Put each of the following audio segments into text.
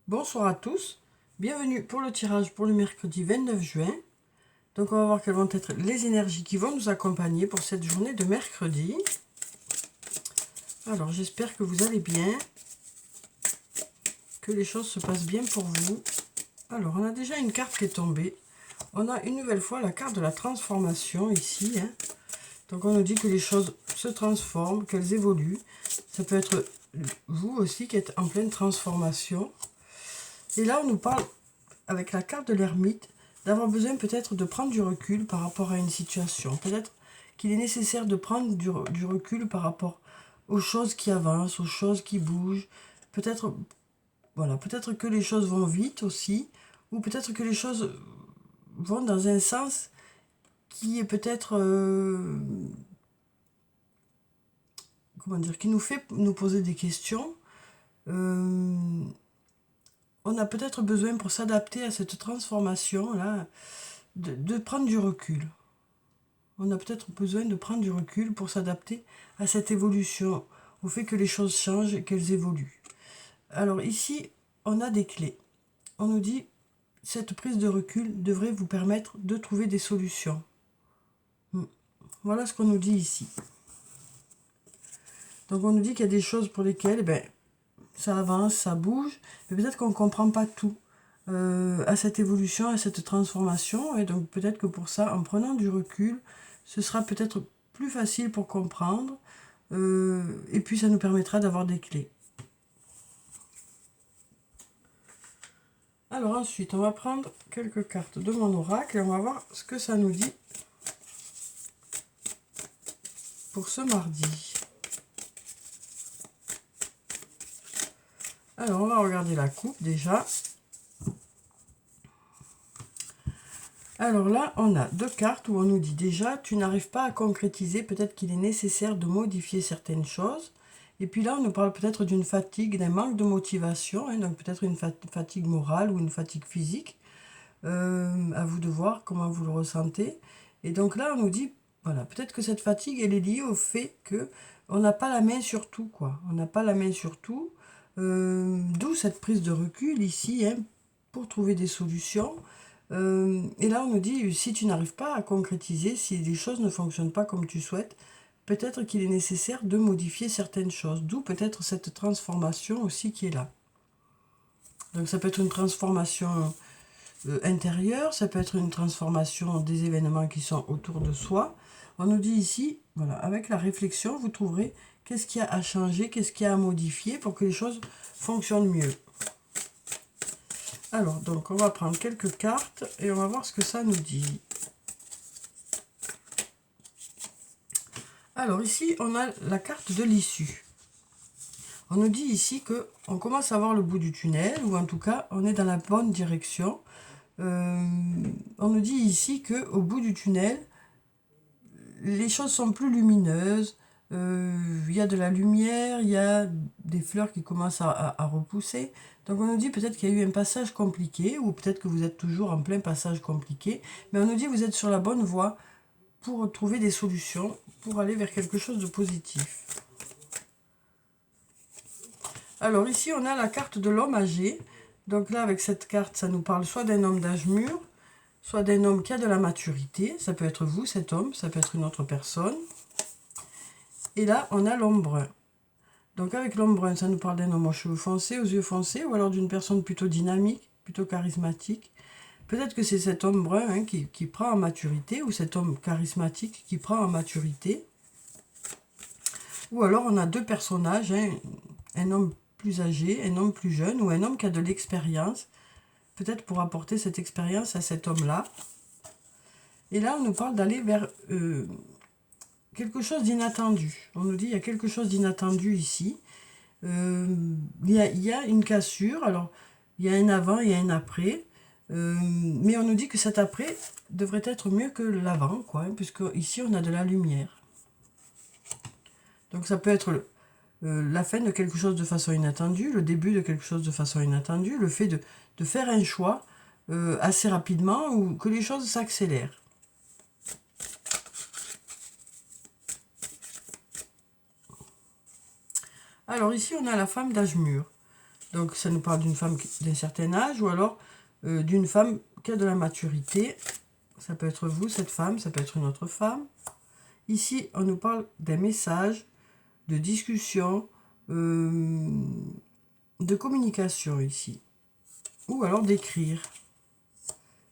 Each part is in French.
Bonsoir à tous, bienvenue pour le tirage pour le mercredi 29 juin. Donc on va voir quelles vont être les énergies qui vont nous accompagner pour cette journée de mercredi. Alors j'espère que vous allez bien, que les choses se passent bien pour vous. Alors on a déjà une carte qui est tombée. On a une nouvelle fois la carte de la transformation ici. Donc on nous dit que les choses se transforment, qu'elles évoluent. Ça peut être vous aussi qui êtes en pleine transformation. Et là on nous parle avec la carte de l'ermite, d'avoir besoin peut-être de prendre du recul par rapport à une situation. Peut-être qu'il est nécessaire de prendre du recul par rapport aux choses qui avancent, aux choses qui bougent. Peut-être voilà, peut-être que les choses vont vite aussi, ou peut-être que les choses vont dans un sens qui est peut-être, comment dire, qui nous fait nous poser des questions. On a peut-être besoin pour s'adapter à cette transformation-là, de prendre du recul. On a peut-être besoin de prendre du recul pour s'adapter à cette évolution, au fait que les choses changent et qu'elles évoluent. Alors ici, on a des clés. On nous dit, cette prise de recul devrait vous permettre de trouver des solutions. Voilà ce qu'on nous dit ici. Donc on nous dit qu'il y a des choses pour lesquelles ça avance, ça bouge, mais peut-être qu'on ne comprend pas tout à cette évolution, à cette transformation. Et donc peut-être que pour ça, en prenant du recul, ce sera peut-être plus facile pour comprendre. Et puis ça nous permettra d'avoir des clés. Alors ensuite, on va prendre quelques cartes de mon oracle et on va voir ce que ça nous dit pour ce mardi. Alors on va regarder la coupe déjà. Alors là, on a deux cartes où on nous dit déjà, tu n'arrives pas à concrétiser, peut-être qu'il est nécessaire de modifier certaines choses. Et puis là, on nous parle peut-être d'une fatigue, d'un manque de motivation, donc peut-être une fatigue morale ou une fatigue physique. À vous de voir comment vous le ressentez. Et donc là, on nous dit, voilà, peut-être que cette fatigue, elle est liée au fait que on n'a pas la main sur tout, quoi. On n'a pas la main sur tout. D'où cette prise de recul ici, pour trouver des solutions. Et là, on nous dit, si tu n'arrives pas à concrétiser, si les choses ne fonctionnent pas comme tu souhaites, peut-être qu'il est nécessaire de modifier certaines choses. D'où peut-être cette transformation aussi qui est là. Donc ça peut être une transformation intérieure, ça peut être une transformation des événements qui sont autour de soi. On nous dit ici, voilà, avec la réflexion, vous trouverez qu'est-ce qu'il y a à changer, qu'est-ce qu'il y a à modifier pour que les choses fonctionnent mieux. Alors, donc, on va prendre quelques cartes et on va voir ce que ça nous dit. Alors, ici, on a la carte de l'issue. On nous dit ici que on commence à voir le bout du tunnel, ou en tout cas, on est dans la bonne direction. On nous dit ici que au bout du tunnel, les choses sont plus lumineuses. Il y a de la lumière, il y a des fleurs qui commencent à repousser. Donc on nous dit peut-être qu'il y a eu un passage compliqué, ou peut-être que vous êtes toujours en plein passage compliqué, mais on nous dit que vous êtes sur la bonne voie pour trouver des solutions, pour aller vers quelque chose de positif. Alors ici on a la carte de l'homme âgé. Donc là avec cette carte ça nous parle soit d'un homme d'âge mûr, soit d'un homme qui a de la maturité. Ça peut être vous cet homme, ça peut être une autre personne. Et là on a l'homme brun. Donc avec l'homme brun, ça nous parle d'un homme aux cheveux foncés, aux yeux foncés, ou alors d'une personne plutôt dynamique, plutôt charismatique. Peut-être que c'est cet homme brun qui prend en maturité, ou cet homme charismatique qui prend en maturité. Ou alors on a deux personnages, un homme plus âgé, un homme plus jeune, ou un homme qui a de l'expérience, peut-être pour apporter cette expérience à cet homme-là. Et là, on nous parle d'aller vers quelque chose d'inattendu. On nous dit, il y a quelque chose d'inattendu ici. Il y a une cassure, alors il y a un avant, il y a un après. Mais on nous dit que cet après devrait être mieux que l'avant, quoi, puisque ici on a de la lumière. Donc ça peut être la fin de quelque chose de façon inattendue, le début de quelque chose de façon inattendue, le fait de faire un choix assez rapidement ou que les choses s'accélèrent. Alors ici on a la femme d'âge mûr. Donc ça nous parle d'une femme d'un certain âge, ou alors d'une femme qui a de la maturité. Ça peut être vous, cette femme, ça peut être une autre femme. Ici, on nous parle d'un message, de discussion, de communication ici. Ou alors d'écrire.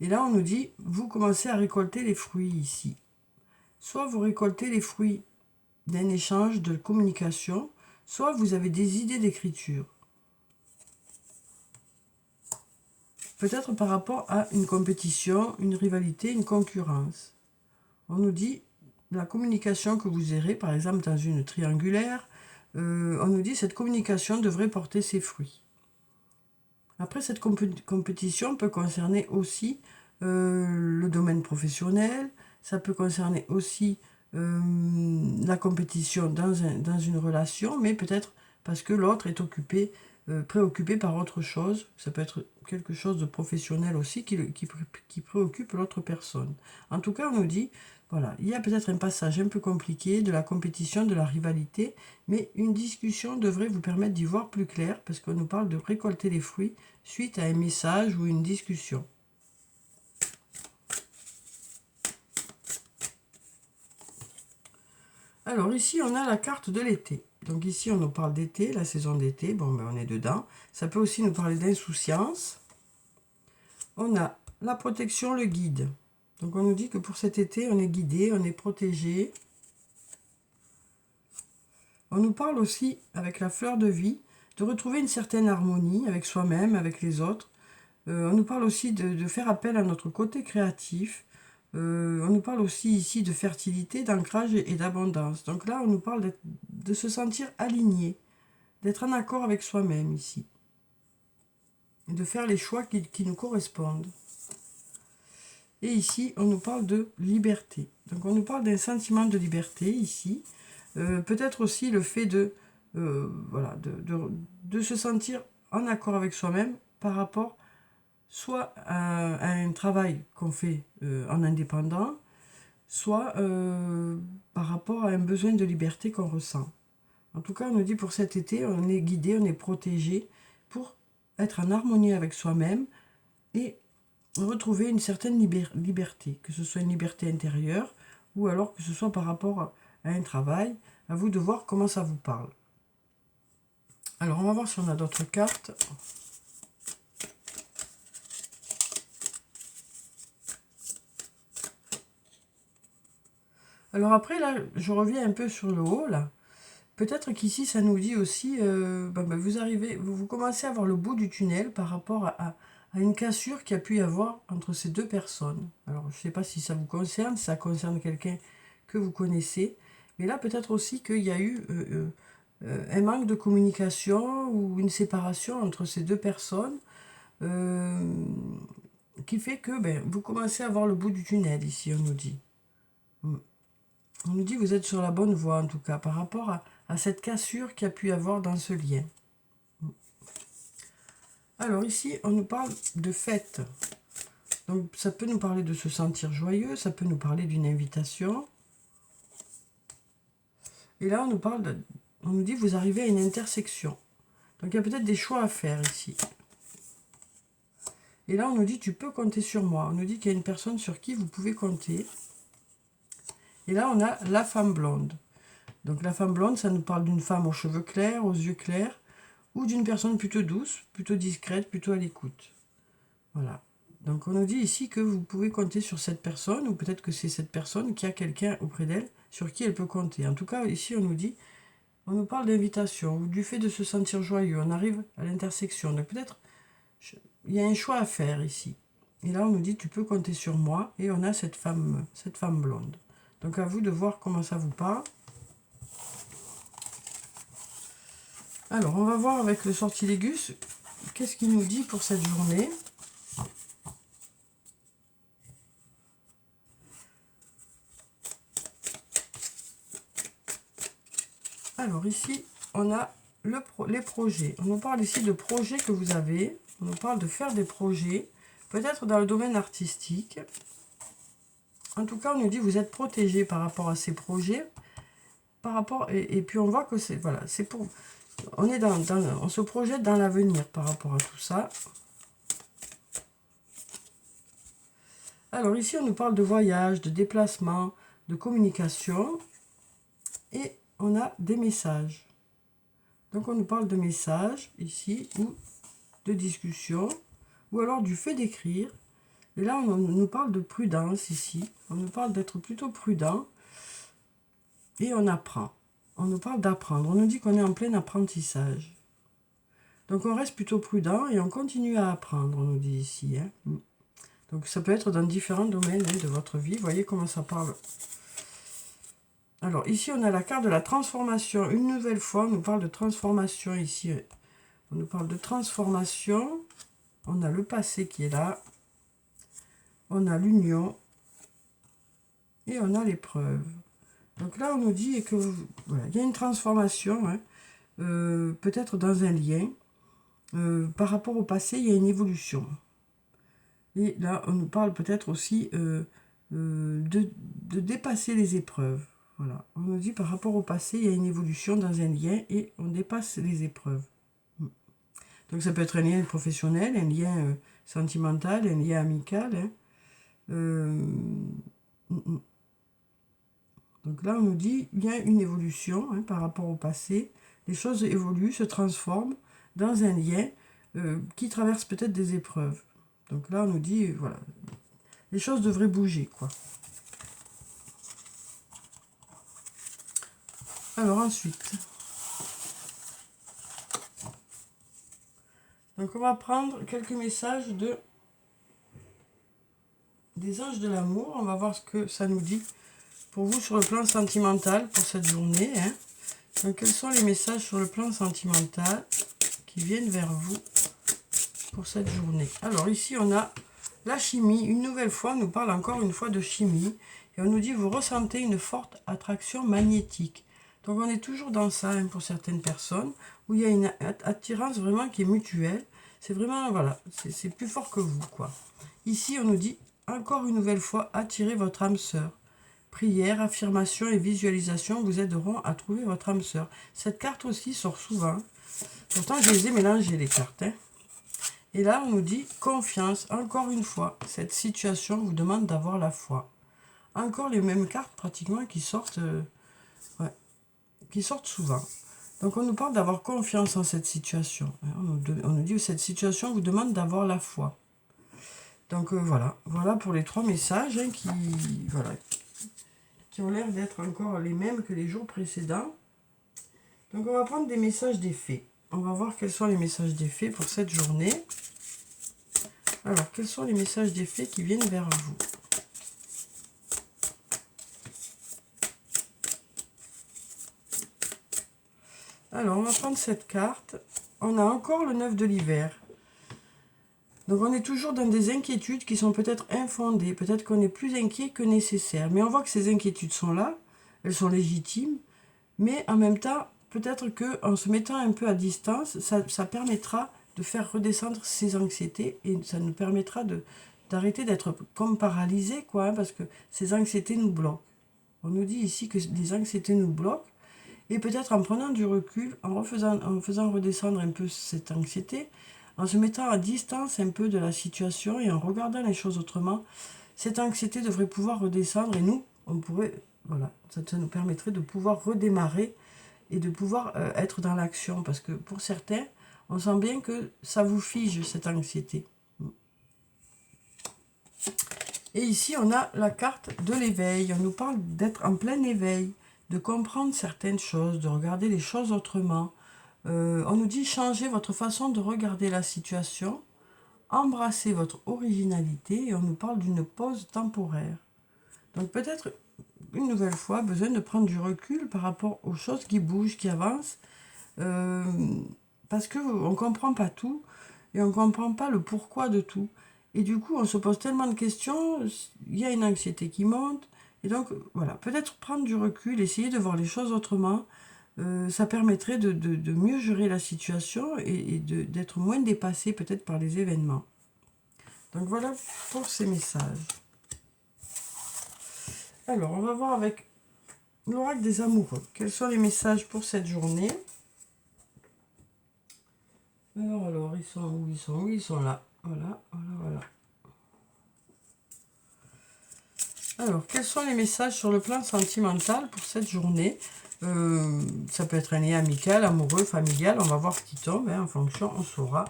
Et là, on nous dit, vous commencez à récolter les fruits ici. Soit vous récoltez les fruits d'un échange de communication, soit vous avez des idées d'écriture. Peut-être par rapport à une compétition, une rivalité, une concurrence. On nous dit la communication que vous aurez, par exemple dans une triangulaire, on nous dit cette communication devrait porter ses fruits. Après, cette compétition peut concerner aussi le domaine professionnel, ça peut concerner aussi la compétition dans une relation, mais peut-être parce que l'autre est préoccupé par autre chose. Ça peut être quelque chose de professionnel aussi qui préoccupe l'autre personne. En tout cas, on nous dit, voilà, il y a peut-être un passage un peu compliqué de la compétition, de la rivalité, mais une discussion devrait vous permettre d'y voir plus clair, parce qu'on nous parle de récolter les fruits suite à un message ou une discussion. Alors ici, on a la carte de l'été. Donc ici, on nous parle d'été, la saison d'été. Bon, ben, on est dedans. Ça peut aussi nous parler d'insouciance. On a la protection, le guide. Donc on nous dit que pour cet été, on est guidé, on est protégé. On nous parle aussi, avec la fleur de vie, de retrouver une certaine harmonie avec soi-même, avec les autres. On nous parle aussi de faire appel à notre côté créatif. On nous parle aussi ici de fertilité, d'ancrage et d'abondance. Donc là, on nous parle de se sentir aligné, d'être en accord avec soi-même ici. Et de faire les choix qui nous correspondent. Et ici, on nous parle de liberté. Donc on nous parle d'un sentiment de liberté ici. Peut-être aussi le fait voilà, de se sentir en accord avec soi-même par rapport soit à un travail qu'on fait en indépendant, soit par rapport à un besoin de liberté qu'on ressent. En tout cas, on nous dit pour cet été, on est guidé, on est protégé pour être en harmonie avec soi-même et retrouver une certaine liberté, que ce soit une liberté intérieure ou alors que ce soit par rapport à un travail. À vous de voir comment ça vous parle. Alors, on va voir si on a d'autres cartes. Alors après, là, je reviens un peu sur le haut, là. Peut-être qu'ici, ça nous dit aussi, vous commencez à voir le bout du tunnel par rapport à une cassure qu'il y a pu y avoir entre ces deux personnes. Alors, je ne sais pas si ça vous concerne, si ça concerne quelqu'un que vous connaissez. Mais là, peut-être aussi qu'il y a eu un manque de communication ou une séparation entre ces deux personnes qui fait que vous commencez à voir le bout du tunnel, ici, on nous dit. On nous dit que vous êtes sur la bonne voie, en tout cas, par rapport à cette cassure qu'il y a pu y avoir dans ce lien. Alors ici, on nous parle de fête. Donc ça peut nous parler de se sentir joyeux, ça peut nous parler d'une invitation. Et là, on nous dit que vous arrivez à une intersection. Donc il y a peut-être des choix à faire ici. Et là, on nous dit, tu peux compter sur moi. On nous dit qu'il y a une personne sur qui vous pouvez compter. Et là, on a la femme blonde. Donc la femme blonde, ça nous parle d'une femme aux cheveux clairs, aux yeux clairs, ou d'une personne plutôt douce, plutôt discrète, plutôt à l'écoute. Voilà. Donc on nous dit ici que vous pouvez compter sur cette personne, ou peut-être que c'est cette personne qui a quelqu'un auprès d'elle sur qui elle peut compter. En tout cas, ici, on nous parle d'invitation, ou du fait de se sentir joyeux. On arrive à l'intersection. Donc peut-être, il y a un choix à faire ici. Et là, on nous dit, tu peux compter sur moi. Et on a cette femme blonde. Donc à vous de voir comment ça vous parle. Alors, on va voir avec le sortilègus, qu'est-ce qu'il nous dit pour cette journée. Alors ici, on a les projets. On nous parle ici de projets que vous avez. On nous parle de faire des projets, peut-être dans le domaine artistique. En tout cas, on nous dit que vous êtes protégé par rapport à ces projets. Et puis on voit que c'est voilà, c'est pour On est on se projette dans l'avenir par rapport à tout ça. Alors ici, on nous parle de voyage, de déplacement, de communication. Et on a des messages. Donc on nous parle de messages ici, ou de discussion, ou alors du fait d'écrire. Et là, on nous parle de prudence ici. On nous parle d'être plutôt prudent. Et on apprend. On nous parle d'apprendre. On nous dit qu'on est en plein apprentissage. Donc on reste plutôt prudent et on continue à apprendre, on nous dit ici. Hein. Donc ça peut être dans différents domaines de votre vie. Vous voyez comment ça parle. Alors ici on a la carte de la transformation. Une nouvelle fois, on nous parle de transformation ici. On nous parle de transformation. On a le passé qui est là. On a l'union. Et on a l'épreuve. Donc là on nous dit que voilà, il y a une transformation. Hein, peut-être dans un lien. Par rapport au passé, il y a une évolution. Et là, on nous parle peut-être aussi de dépasser les épreuves. Voilà. On nous dit par rapport au passé, il y a une évolution dans un lien et on dépasse les épreuves. Donc ça peut être un lien professionnel, un lien sentimental, un lien amical. Hein. Donc là, on nous dit il y a une évolution hein, par rapport au passé. Les choses évoluent, se transforment dans un lien qui traverse peut-être des épreuves. Donc là, on nous dit, voilà, les choses devraient bouger, quoi. Alors ensuite, donc on va prendre quelques messages des anges de l'amour. On va voir ce que ça nous dit pour vous sur le plan sentimental pour cette journée. Hein. Donc quels sont les messages sur le plan sentimental qui viennent vers vous pour cette journée? Alors ici, on a la chimie. Une nouvelle fois, on nous parle encore une fois de chimie. Et on nous dit, vous ressentez une forte attraction magnétique. Donc on est toujours dans ça hein, pour certaines personnes, où il y a une attirance vraiment qui est mutuelle. C'est vraiment, voilà, c'est plus fort que vous, quoi. Ici, on nous dit, encore une nouvelle fois, attirez votre âme sœur. Prière, affirmation et visualisation vous aideront à trouver votre âme sœur. Cette carte aussi sort souvent. Pourtant, je les ai mélangées, les cartes. Hein. Et là, on nous dit confiance. Encore une fois, cette situation vous demande d'avoir la foi. Encore les mêmes cartes pratiquement qui sortent, qui sortent souvent. Donc, on nous parle d'avoir confiance en cette situation. On nous dit que cette situation vous demande d'avoir la foi. Donc, voilà. Voilà pour les trois messages hein, qui ont l'air d'être encore les mêmes que les jours précédents. Donc, on va prendre des messages d'effet. On va voir quels sont les messages d'effet pour cette journée. Alors, quels sont les messages d'effet qui viennent vers vous? Alors, on va prendre cette carte. On a encore le 9 de l'hiver. Donc, on est toujours dans des inquiétudes qui sont peut-être infondées. Peut-être qu'on est plus inquiet que nécessaire. Mais on voit que ces inquiétudes sont là. Elles sont légitimes. Mais en même temps, peut-être qu'en se mettant un peu à distance, ça permettra de faire redescendre ces anxiétés. Et ça nous permettra d'arrêter d'être comme paralysés, quoi. Hein, parce que ces anxiétés nous bloquent. On nous dit ici que les anxiétés nous bloquent. Et peut-être en prenant du recul, en faisant redescendre un peu cette anxiété, en se mettant à distance un peu de la situation et en regardant les choses autrement, cette anxiété devrait pouvoir redescendre et nous, on pourrait, voilà, ça nous permettrait de pouvoir redémarrer et de pouvoir être dans l'action. Parce que pour certains, on sent bien que ça vous fige cette anxiété. Et ici, on a la carte de l'éveil. On nous parle d'être en plein éveil, de comprendre certaines choses, de regarder les choses autrement. On nous dit changer votre façon de regarder la situation, embrasser votre originalité et on nous parle d'une pause temporaire. Donc peut-être une nouvelle fois besoin de prendre du recul par rapport aux choses qui bougent, qui avancent, parce qu'on ne comprend pas tout et on ne comprend pas le pourquoi de tout. Et du coup, on se pose tellement de questions, il y a une anxiété qui monte. Et donc, voilà, peut-être prendre du recul, essayer de voir les choses autrement, ça permettrait de mieux gérer la situation et d'être moins dépassé peut-être par les événements. Donc voilà pour ces messages. Alors, on va voir avec l'oracle des amoureux. Quels sont les messages pour cette journée? Alors, ils sont où? Ils sont où? Ils sont là. Voilà, voilà, voilà. Alors, quels sont les messages sur le plan sentimental pour cette journée? Ça peut être un lien amical, amoureux, familial. On va voir ce qui tombe, hein, en fonction, on saura.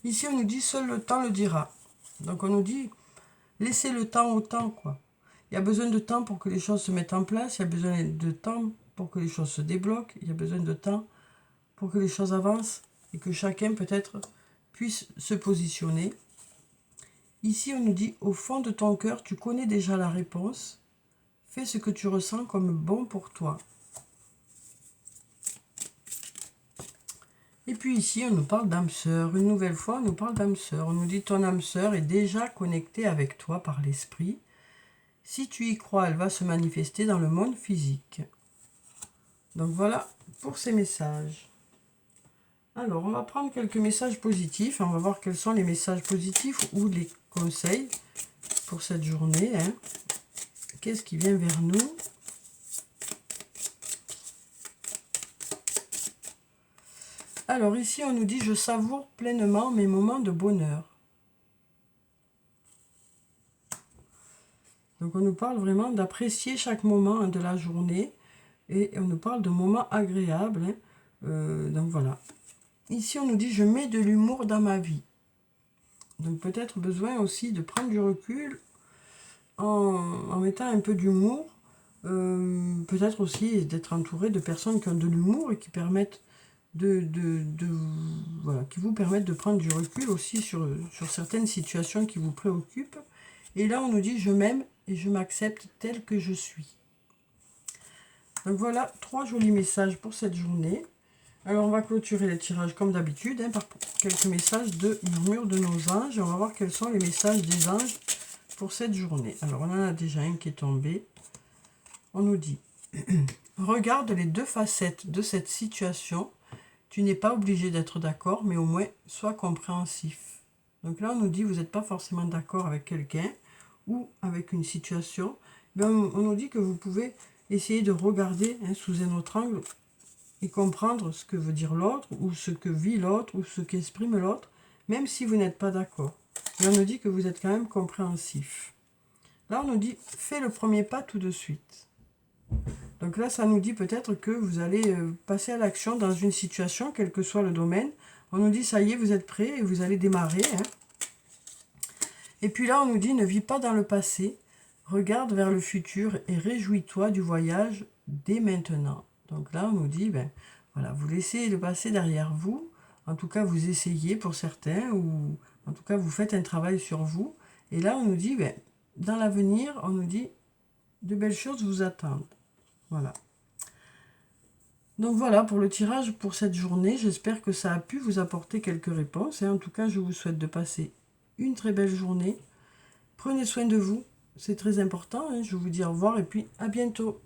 Ici, on nous dit seul le temps le dira. Donc, on nous dit laissez le temps au temps, quoi. Il y a besoin de temps pour que les choses se mettent en place. Il y a besoin de temps pour que les choses se débloquent. Il y a besoin de temps pour que les choses avancent et que chacun peut-être puisse se positionner. Ici, on nous dit, au fond de ton cœur, tu connais déjà la réponse. Fais ce que tu ressens comme bon pour toi. Et puis ici, on nous parle d'âme sœur. Une nouvelle fois, on nous parle d'âme sœur. On nous dit, ton âme sœur est déjà connectée avec toi par l'esprit. Si tu y crois, elle va se manifester dans le monde physique. Donc voilà pour ces messages. Alors, on va prendre quelques messages positifs. On va voir quels sont les messages positifs ou les conseils pour cette journée. Hein. Qu'est-ce qui vient vers nous? Alors ici, on nous dit « Je savoure pleinement mes moments de bonheur ». Donc on nous parle vraiment d'apprécier chaque moment de la journée. Et on nous parle de moments agréables. Hein. Donc voilà. Ici, on nous dit « Je mets de l'humour dans ma vie ». Donc peut-être besoin aussi de prendre du recul en mettant un peu d'humour. Peut-être aussi d'être entouré de personnes qui ont de l'humour et qui permettent voilà, qui vous permettent de prendre du recul aussi sur certaines situations qui vous préoccupent. Et là, on nous dit « Je m'aime et je m'accepte tel que je suis ». Donc voilà, 3 jolis messages pour cette journée. Alors, on va clôturer les tirages comme d'habitude, hein, par quelques messages de murmure de nos anges. Et on va voir quels sont les messages des anges pour cette journée. Alors, on en a déjà un qui est tombé. On nous dit « Regarde les 2 facettes de cette situation. Tu n'es pas obligé d'être d'accord, mais au moins, sois compréhensif. » Donc là, on nous dit, vous n'êtes pas forcément d'accord avec quelqu'un ou avec une situation. Ben, on nous dit que vous pouvez essayer de regarder, hein, sous un autre angle et comprendre ce que veut dire l'autre ou ce que vit l'autre ou ce qu'exprime l'autre, même si vous n'êtes pas d'accord. Et on nous dit que vous êtes quand même compréhensif. Là, on nous dit, fais le premier pas tout de suite. Donc là, ça nous dit peut-être que vous allez passer à l'action dans une situation, quel que soit le domaine. On nous dit, ça y est, vous êtes prêts et vous allez démarrer. Hein. Et puis là, on nous dit, ne vis pas dans le passé, regarde vers le futur et réjouis-toi du voyage dès maintenant. Donc là, on nous dit, ben voilà, vous laissez le passé derrière vous. En tout cas, vous essayez pour certains, ou en tout cas, vous faites un travail sur vous. Et là, on nous dit, ben, dans l'avenir, on nous dit, de belles choses vous attendent. Voilà. Donc voilà pour le tirage pour cette journée. J'espère que ça a pu vous apporter quelques réponses. Et en tout cas, je vous souhaite de passer une très belle journée. Prenez soin de vous, c'est très important. Hein. Je vous dis au revoir et puis à bientôt.